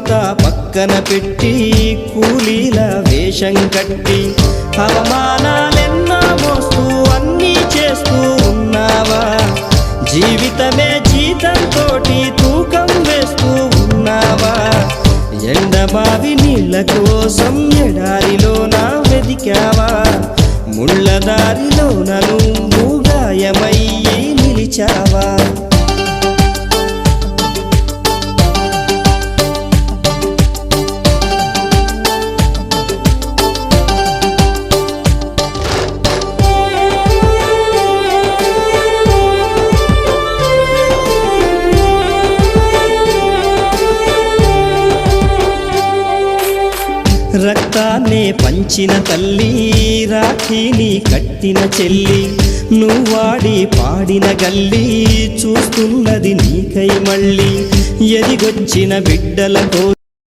అంతా పక్కన పెట్టి కూలీల వేషం కట్టి అవమానాలెన్నో మోస్తూ అన్నీ చేస్తూ ఉన్నావా? జీవితమే జీతంతోటి తూకం వేస్తూ ఉన్నావా? ఎండమావి నీళ్ళ కోసం ఎడారిలోన వెదికావా? ముళ్ళ దారిలోన నువ్వు గాయమయ్యి నిలిచావా? రక్తాన్నే పంచిన తల్లి, రాఖీని కట్టిన చెల్లి, నువ్వాడి పాడిన గల్లి చూస్తున్నది నీకై మళ్ళీ. ఎదిగొచ్చిన బిడ్డలతో